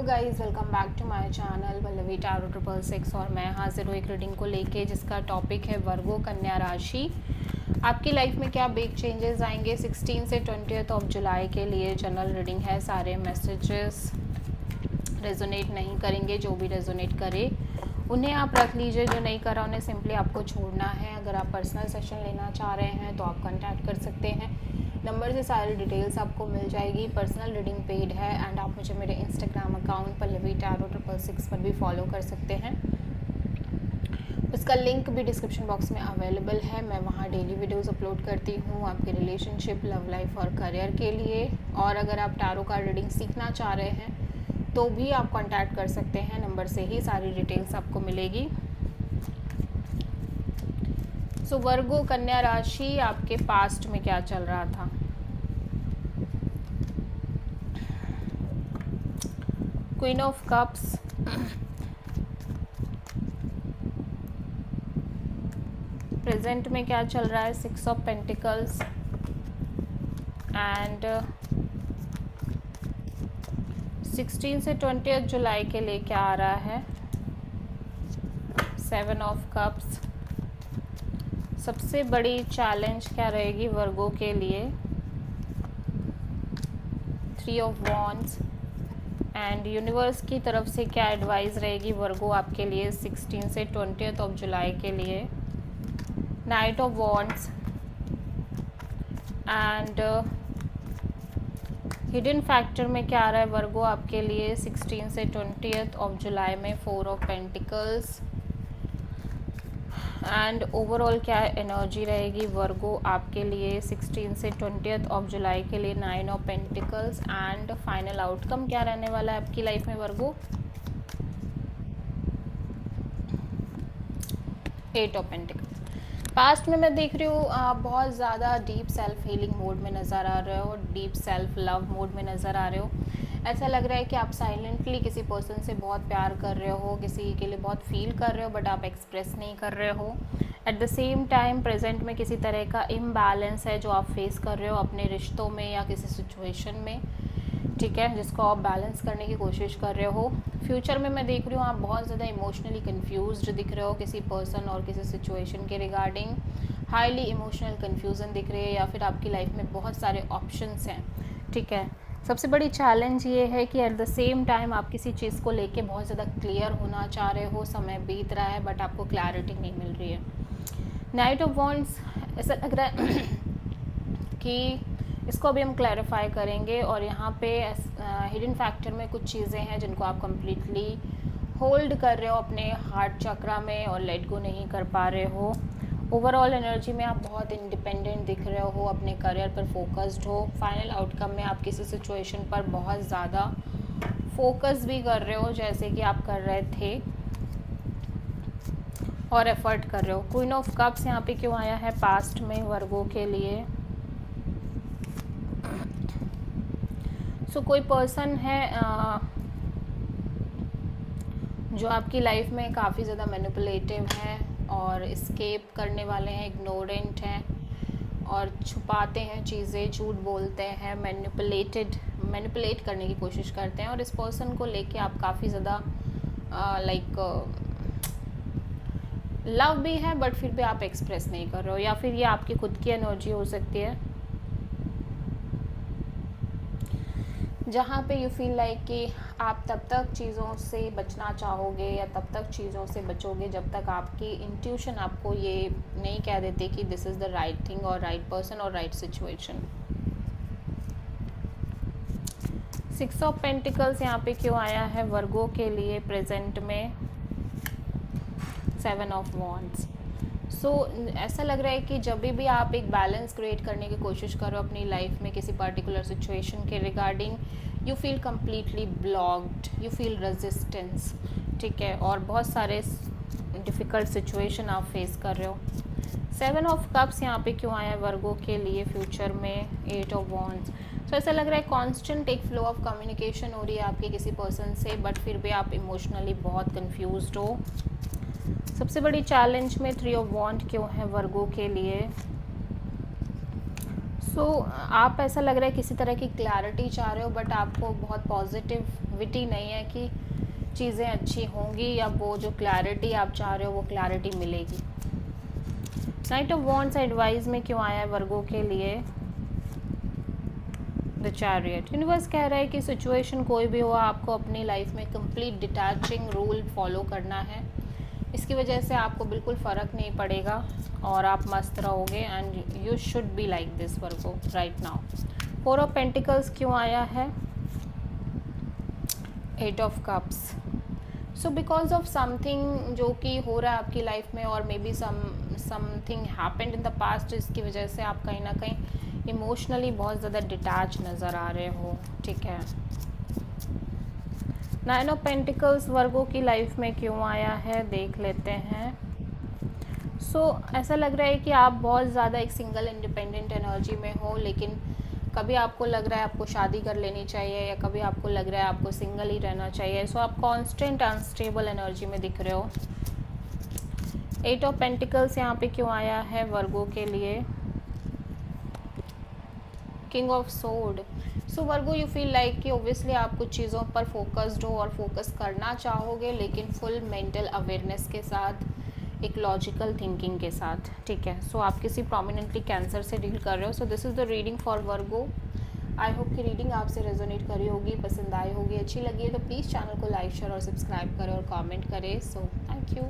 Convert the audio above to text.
Guys, welcome back to my channel Pallavi tarot 666 और मैं हाजिर हूँ एक रीडिंग को लेके जिसका टॉपिक है वर्गो कन्या राशि। आपकी लाइफ में क्या बिग चेंजेस आएंगे 16 से 20 ऑफ जुलाई के लिए। जनरल रीडिंग है, सारे मैसेजेस रेजोनेट नहीं करेंगे। जो भी रेजोनेट करे उन्हें आप रख लीजिए, जो नहीं करा उन्हें सिंपली आपको छोड़ना है। अगर आप पर्सनल सेशन लेना चाह रहे हैं तो आप कांटेक्ट कर सकते हैं, नंबर से सारी डिटेल्स आपको मिल जाएगी। पर्सनल रीडिंग पेड है एंड आप मुझे मेरे इंस्टाग्राम अकाउंट पल्लवी टैरो 666 पर भी फॉलो कर सकते हैं। उसका लिंक भी डिस्क्रिप्शन बॉक्स में अवेलेबल है। मैं वहाँ डेली वीडियोस अपलोड करती हूँ आपके रिलेशनशिप, लव लाइफ और करियर के लिए। और अगर आप टैरो का रीडिंग सीखना चाह रहे हैं तो भी आप कांटेक्ट कर सकते हैं, नंबर से ही सारी डिटेल्स आपको मिलेगी। सो वर्गो कन्या राशि, आपके पास्ट में क्या चल रहा था? क्वीन ऑफ कप्स, प्रेजेंट में क्या चल रहा है? 6 ऑफ पेंटिकल्स एंड 16 से 20 जुलाई के लिए क्या आ रहा है? 7 ऑफ कप्स। सबसे बड़ी चैलेंज क्या रहेगी वर्गो के लिए? 3 ऑफ वॉन्ड्स एंड यूनिवर्स की तरफ से क्या एडवाइस रहेगी वर्गो आपके लिए 16 से 20 ऑफ जुलाई के लिए? Night of wands and hidden factor में क्या आ रहा है वर्गो आपके लिए 16 से 20 ऑफ जुलाई में? 4 ऑफ पेंटिकल्स एंड ओवरऑल क्या एनर्जी रहेगी वर्गो आपके लिए 16 से 20 ऑफ जुलाई के लिए? 9 of pentacles and final outcome क्या रहने वाला है आपकी लाइफ में वर्गो? 8 ऑफ पेंटिकल्स। पास्ट में मैं देख रही हूँ आप बहुत ज़्यादा डीप सेल्फ हीलिंग मोड में नज़र आ रहे हो, डीप सेल्फ लव मोड में नज़र आ रहे हो। ऐसा लग रहा है कि आप साइलेंटली किसी पर्सन से बहुत प्यार कर रहे हो, किसी के लिए बहुत फील कर रहे हो, बट आप एक्सप्रेस नहीं कर रहे हो। At the same time present में किसी तरह का इम्बैलेंस है जो आप फेस कर रहे हो अपने रिश्तों में या किसी सिचुएशन में, ठीक है, जिसको आप बैलेंस करने की कोशिश कर रहे हो। फ्यूचर में मैं देख रही हूँ आप बहुत ज़्यादा इमोशनली कन्फ्यूज्ड दिख रहे हो किसी पर्सन और किसी सिचुएशन के रिगार्डिंग। हाईली इमोशनल कन्फ्यूज़न दिख रही है या फिर आपकी लाइफ में बहुत सारे ऑप्शंस हैं, ठीक है। सबसे बड़ी चैलेंज ये है कि एट द सेम टाइम आप किसी चीज़ को लेके बहुत ज़्यादा क्लियर होना चाह रहे हो, समय बीत रहा है बट आपको क्लैरिटी नहीं मिल रही है। नाइट ऑफ वॉन्ड्स, ऐसा लग रहा है कि इसको अभी हम क्लैरिफाई करेंगे। और यहाँ पे हिडन फैक्टर में कुछ चीज़ें हैं जिनको आप कम्प्लीटली होल्ड कर रहे हो अपने हार्ट चक्रा में और लेट गो नहीं कर पा रहे हो। ओवरऑल एनर्जी में आप बहुत इंडिपेंडेंट दिख रहे हो, अपने करियर पर फोकस्ड हो। फाइनल आउटकम में आप किसी सिचुएशन पर बहुत ज़्यादा फोकस भी कर रहे हो जैसे कि आप कर रहे थे और एफर्ट कर रहे हो। क्वीन ऑफ कप्स यहाँ पे क्यों आया है पास्ट में वर्गो के लिए? कोई पर्सन है जो आपकी लाइफ में काफ़ी ज़्यादा मैनिपुलेटिव है और एस्केप करने वाले हैं, इग्नोरेंट हैं और छुपाते हैं चीज़ें, झूठ बोलते हैं, मैनिपुलेट करने की कोशिश करते हैं। और इस पर्सन को लेके आप काफ़ी ज़्यादा लव भी है बट फिर भी आप एक्सप्रेस नहीं कर रहे हो, या फिर ये आपकी खुद की एनर्जी हो सकती है जहाँ पे यू फील लाइक कि आप तब तक चीज़ों से बचना चाहोगे या तब तक चीज़ों से बचोगे जब तक आपकी इंट्यूशन आपको ये नहीं कह देते कि this is the right thing और राइट पर्सन और राइट सिचुएशन। 6 ऑफ पेंटिकल्स यहाँ पे क्यों आया है वर्गो के लिए प्रेजेंट में? 7 ऑफ वॉन्ड्स। ऐसा लग रहा है कि जब भी आप एक बैलेंस क्रिएट करने की कोशिश करो अपनी लाइफ में किसी पर्टिकुलर सिचुएशन के regarding, you feel completely blocked, you feel resistance, ठीक है, और बहुत सारे डिफ़िकल्ट सिचुएशन आप फेस कर रहे हो। 7 ऑफ कप्स यहाँ पे क्यों आया है वर्गो के लिए फ्यूचर में? 8 ऑफ वॉन्ड्स। ऐसा लग रहा है कॉन्स्टेंट एक फ्लो ऑफ कम्युनिकेशन हो रही है आपके किसी पर्सन से, बट फिर भी आप इमोशनली बहुत कन्फ्यूज्ड हो। सबसे बड़ी चैलेंज में 3 ऑफ वॉन्ड क्यों है वर्गो के लिए? सो आप ऐसा लग रहा है किसी तरह की क्लैरिटी चाह रहे हो, बट आपको बहुत पॉजिटिविटी नहीं है कि चीज़ें अच्छी होंगी या वो जो क्लैरिटी आप चाह रहे हो वो क्लैरिटी मिलेगी। नाइट ऑफ वॉन्ड्स एडवाइस में क्यों आया है वर्गो के लिए? The chariot. यूनिवर्स कह रहा है कि सिचुएशन कोई भी हो, आपको अपनी लाइफ में कंप्लीट डिटैचिंग रूल फॉलो करना है। इसकी वजह से आपको बिल्कुल फ़र्क नहीं पड़ेगा और आप मस्त रहोगे, and you should be like this Virgo right now. 4 of pentacles क्यों आया है? 8 of cups. So because of something जो कि हो रहा है आपकी लाइफ में, और may be something happened in the past, जिसकी वजह से आप कहीं ना कहीं इमोशनली बहुत ज़्यादा डिटैच नज़र आ रहे हो, ठीक है। 9 ऑफ पेंटिकल्स वर्गो की लाइफ में क्यों आया है, देख लेते हैं। सो ऐसा लग रहा है कि आप बहुत ज़्यादा एक सिंगल इंडिपेंडेंट एनर्जी में हो, लेकिन कभी आपको लग रहा है आपको शादी कर लेनी चाहिए, या कभी आपको लग रहा है आपको सिंगल ही रहना चाहिए। सो आप कांस्टेंट अनस्टेबल एनर्जी में दिख रहे हो। 8 ऑफ पेंटिकल्स यहाँ पे क्यों आया है वर्गो के लिए? King of sword. So Virgo, you feel like कि ओब्वियसली आप कुछ चीज़ों पर फोकस्ड हो और फोकस करना चाहोगे, लेकिन फुल मेंटल अवेयरनेस के साथ, एक लॉजिकल थिंकिंग के साथ, ठीक है। सो आप किसी प्रोमिनेंटली कैंसर से डील कर रहे हो। So this is the reading for Virgo. I hope कि रीडिंग आपसे रेजोनेट करी होगी, पसंद आई होगी, अच्छी लगी है तो प्लीज़ चैनल को लाइक शेयर और सब्सक्राइब करें और कमेंट करें। So thank you.